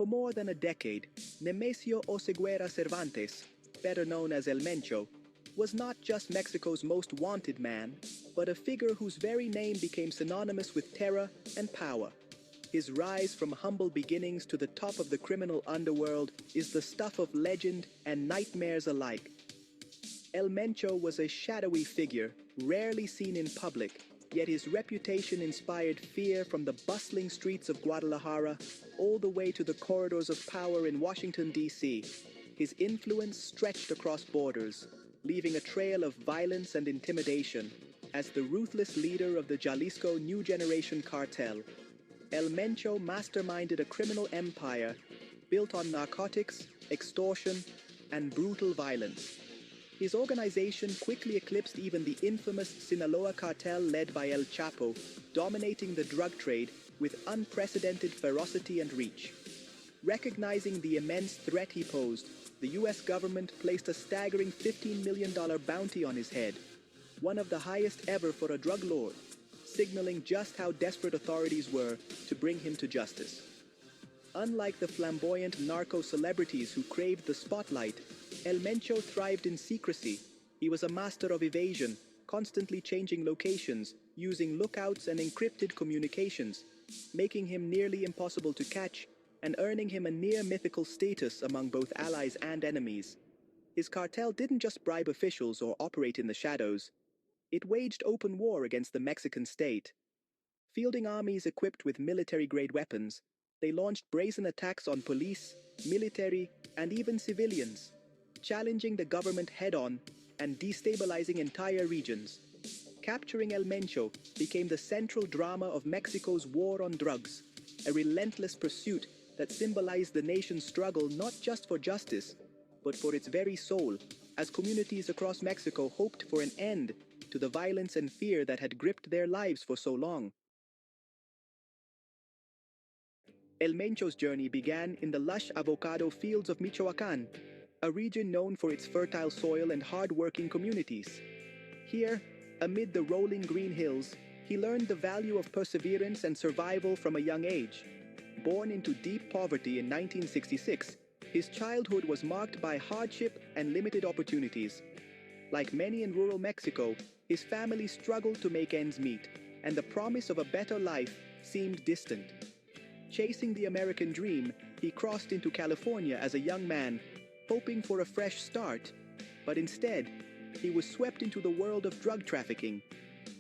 For more than a decade, Nemesio Oseguera Cervantes, better known as El Mencho, was not just Mexico's most wanted man, but a figure whose very name became synonymous with terror and power. His rise from humble beginnings to the top of the criminal underworld is the stuff of legend and nightmares alike. El Mencho was a shadowy figure, rarely seen in public, yet his reputation inspired fear from the bustling streets of Guadalajara all the way to the corridors of power in Washington, D.C. His influence stretched across borders, leaving a trail of violence and intimidation. As the ruthless leader of the Jalisco New Generation Cartel, El Mencho masterminded a criminal empire built on narcotics, extortion, and brutal violence. His organization quickly eclipsed even the infamous Sinaloa cartel led by El Chapo, dominating the drug trade with unprecedented ferocity and reach. Recognizing the immense threat he posed, the US government placed a staggering $15 million bounty on his head, one of the highest ever for a drug lord, signaling just how desperate authorities were to bring him to justice. Unlike the flamboyant narco celebrities who craved the spotlight, El Mencho thrived in secrecy. He was a master of evasion, constantly changing locations, using lookouts and encrypted communications, making him nearly impossible to catch and earning him a near-mythical status among both allies and enemies. His cartel didn't just bribe officials or operate in the shadows. It waged open war against the Mexican state. Fielding armies equipped with military-grade weapons, they launched brazen attacks on police, military, and even civilians, challenging the government head-on and destabilizing entire regions. Capturing El Mencho became the central drama of Mexico's war on drugs, a relentless pursuit that symbolized the nation's struggle not just for justice, but for its very soul, as communities across Mexico hoped for an end to the violence and fear that had gripped their lives for so long. El Mencho's journey began in the lush avocado fields of Michoacán, a region known for its fertile soil and hard-working communities. Here, amid the rolling green hills, he learned the value of perseverance and survival from a young age. Born into deep poverty in 1966, his childhood was marked by hardship and limited opportunities. Like many in rural Mexico, his family struggled to make ends meet, and the promise of a better life seemed distant. Chasing the American dream, he crossed into California as a young man, hoping for a fresh start, but instead, he was swept into the world of drug trafficking.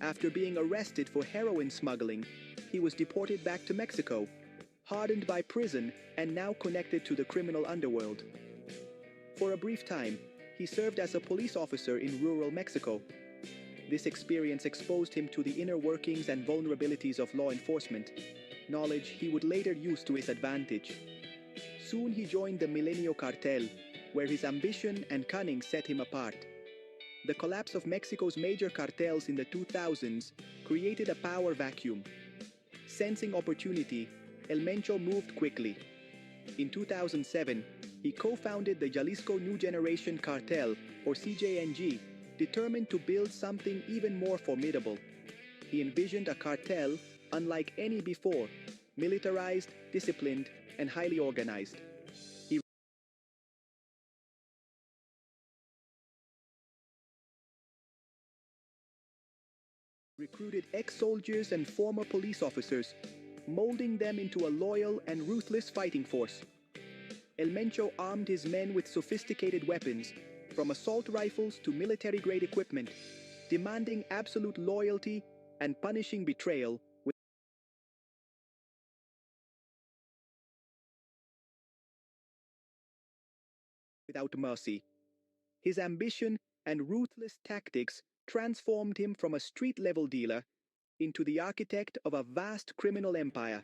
After being arrested for heroin smuggling, he was deported back to Mexico, hardened by prison and now connected to the criminal underworld. For a brief time, he served as a police officer in rural Mexico. This experience exposed him to the inner workings and vulnerabilities of law enforcement, knowledge he would later use to his advantage. Soon he joined the Milenio cartel, where his ambition and cunning set him apart. The collapse of Mexico's major cartels in the 2000s created a power vacuum. Sensing opportunity, El Mencho moved quickly. In 2007, he co-founded the Jalisco New Generation Cartel, or CJNG, determined to build something even more formidable. He envisioned a cartel unlike any before, militarized, disciplined, and highly organized. He recruited ex-soldiers and former police officers, molding them into a loyal and ruthless fighting force. El Mencho armed his men with sophisticated weapons, from assault rifles to military-grade equipment, demanding absolute loyalty and punishing betrayal without mercy. His ambition and ruthless tactics transformed him from a street-level dealer into the architect of a vast criminal empire,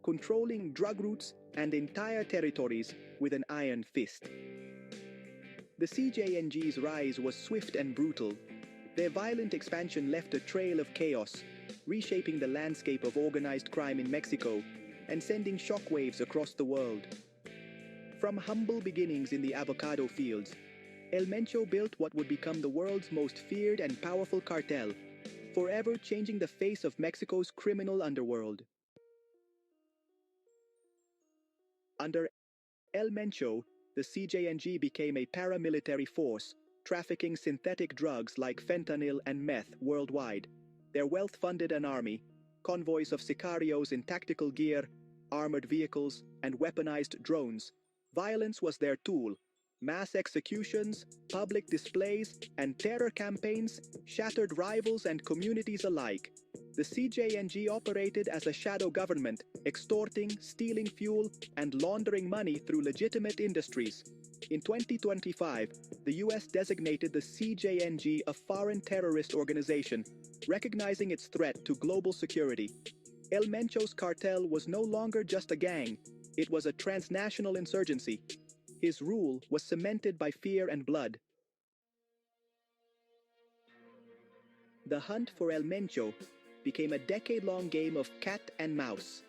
controlling drug routes and entire territories with an iron fist. The CJNG's rise was swift and brutal. Their violent expansion left a trail of chaos, reshaping the landscape of organized crime in Mexico and sending shockwaves across the world. From humble beginnings in the avocado fields, El Mencho built what would become the world's most feared and powerful cartel, forever changing the face of Mexico's criminal underworld. Under El Mencho, the CJNG became a paramilitary force, trafficking synthetic drugs like fentanyl and meth worldwide. Their wealth funded an army, convoys of sicarios in tactical gear, armored vehicles, and weaponized drones. Violence was their tool. Mass executions, public displays, and terror campaigns shattered rivals and communities alike. The CJNG operated as a shadow government, extorting, stealing fuel, and laundering money through legitimate industries. In 2025, the US designated the CJNG a foreign terrorist organization, recognizing its threat to global security. El Mencho's cartel was no longer just a gang, it was a transnational insurgency. His rule was cemented by fear and blood. The hunt for El Mencho became a decade-long game of cat and mouse.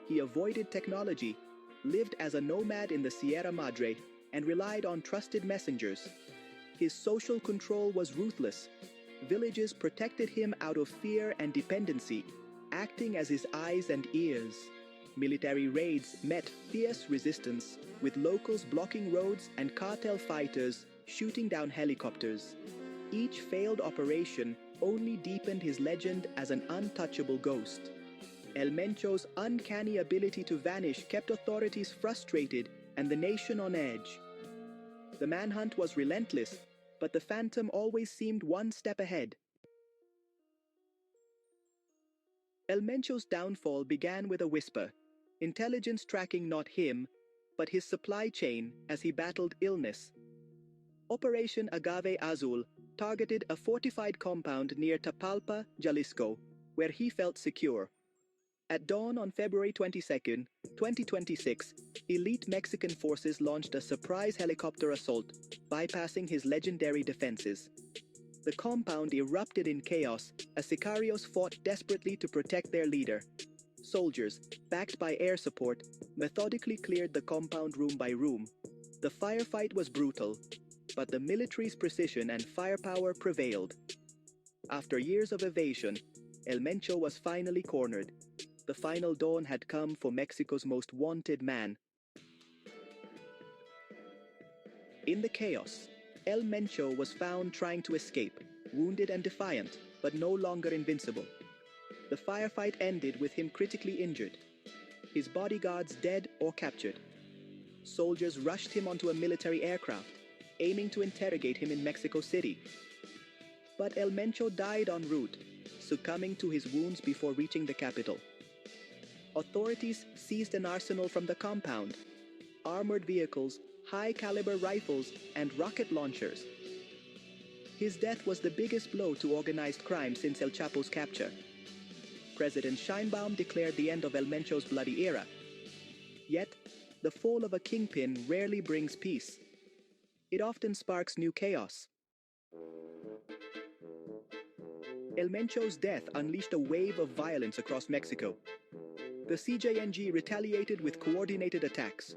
He avoided technology, lived as a nomad in the Sierra Madre, and relied on trusted messengers. His social control was ruthless. Villages protected him out of fear and dependency, acting as his eyes and ears. Military raids met fierce resistance, with locals blocking roads and cartel fighters shooting down helicopters. Each failed operation only deepened his legend as an untouchable ghost. El Mencho's uncanny ability to vanish kept authorities frustrated and the nation on edge. The manhunt was relentless, but the phantom always seemed one step ahead. El Mencho's downfall began with a whisper, intelligence tracking not him, but his supply chain as he battled illness. Operation Agave Azul targeted a fortified compound near Tapalpa, Jalisco, where he felt secure. At dawn on February 22, 2026, elite Mexican forces launched a surprise helicopter assault, bypassing his legendary defenses. The compound erupted in chaos as sicarios fought desperately to protect their leader. Soldiers, backed by air support, methodically cleared the compound room by room. The firefight was brutal, but the military's precision and firepower prevailed. After years of evasion, El Mencho was finally cornered. The final dawn had come for Mexico's most wanted man. In the chaos, El Mencho was found trying to escape, wounded and defiant, but no longer invincible. The firefight ended with him critically injured, his bodyguards dead or captured. Soldiers rushed him onto a military aircraft, aiming to interrogate him in Mexico City. But El Mencho died en route, succumbing to his wounds before reaching the capital. Authorities seized an arsenal from the compound, armored vehicles, high-caliber rifles, and rocket launchers. His death was the biggest blow to organized crime since El Chapo's capture. President Scheinbaum declared the end of El Mencho's bloody era. Yet, the fall of a kingpin rarely brings peace. It often sparks new chaos. El Mencho's death unleashed a wave of violence across Mexico. The CJNG retaliated with coordinated attacks,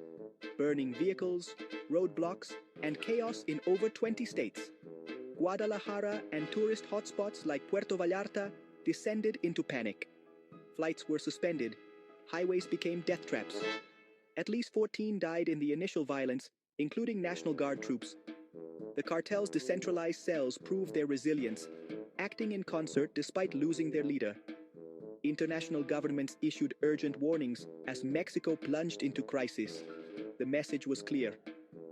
burning vehicles, roadblocks, and chaos in over 20 states. Guadalajara and tourist hotspots like Puerto Vallarta descended into panic. Flights were suspended. Highways became death traps. At least 14 died in the initial violence, including National Guard troops. The cartel's decentralized cells proved their resilience, acting in concert despite losing their leader. International governments issued urgent warnings as Mexico plunged into crisis. The message was clear.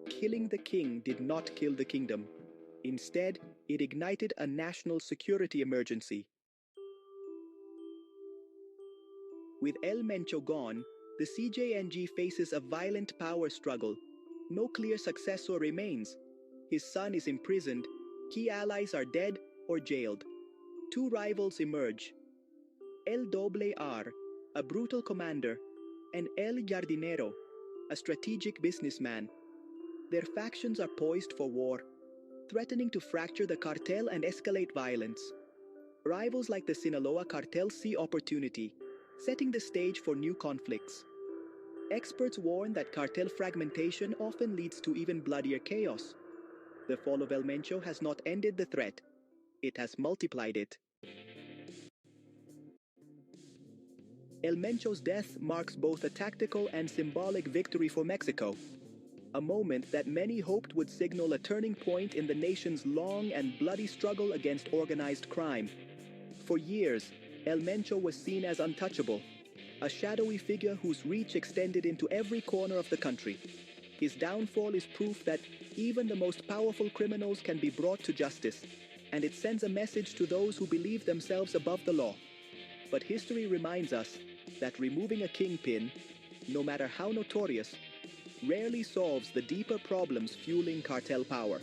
Killing the king did not kill the kingdom. Instead, it ignited a national security emergency. With El Mencho gone, the CJNG faces a violent power struggle. No clear successor remains. His son is imprisoned, key allies are dead or jailed. Two rivals emerge. El Doble R, a brutal commander, and El Jardinero, a strategic businessman. Their factions are poised for war, threatening to fracture the cartel and escalate violence. Rivals like the Sinaloa cartel see opportunity, setting the stage for new conflicts. Experts warn that cartel fragmentation often leads to even bloodier chaos. The fall of El Mencho has not ended the threat, it has multiplied it. El Mencho's death marks both a tactical and symbolic victory for Mexico. a moment that many hoped would signal a turning point in the nation's long and bloody struggle against organized crime. For years, El Mencho was seen as untouchable, a shadowy figure whose reach extended into every corner of the country. His downfall is proof that even the most powerful criminals can be brought to justice, and it sends a message to those who believe themselves above the law. But history reminds us that removing a kingpin, no matter how notorious, rarely solves the deeper problems fueling cartel power.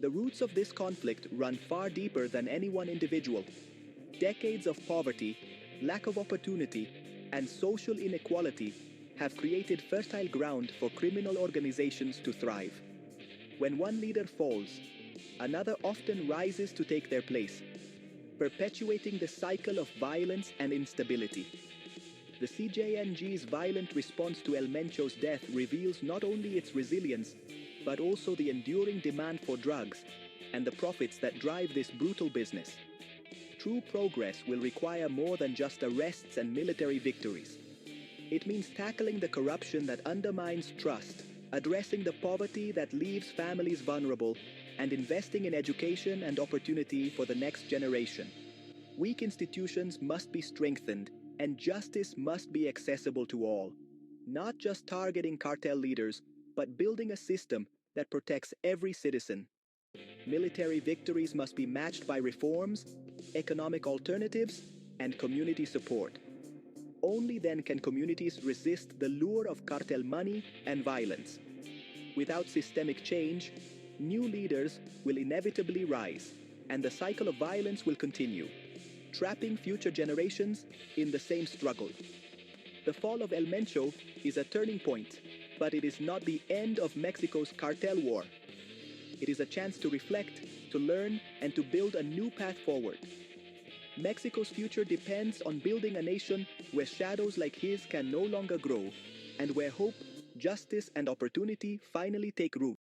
The roots of this conflict run far deeper than any one individual. Decades of poverty, lack of opportunity, and social inequality have created fertile ground for criminal organizations to thrive. When one leader falls, another often rises to take their place, perpetuating the cycle of violence and instability. The CJNG's violent response to El Mencho's death reveals not only its resilience, but also the enduring demand for drugs and the profits that drive this brutal business. True progress will require more than just arrests and military victories. It means tackling the corruption that undermines trust, addressing the poverty that leaves families vulnerable, and investing in education and opportunity for the next generation. Weak institutions must be strengthened, and justice must be accessible to all. Not just targeting cartel leaders, but building a system that protects every citizen. Military victories must be matched by reforms, economic alternatives, and community support. Only then can communities resist the lure of cartel money and violence. Without systemic change, new leaders will inevitably rise, and the cycle of violence will continue, trapping future generations in the same struggle. The fall of El Mencho is a turning point, but it is not the end of Mexico's cartel war. It is a chance to reflect, to learn, and to build a new path forward. Mexico's future depends on building a nation where shadows like his can no longer grow, and where hope, justice, and opportunity finally take root.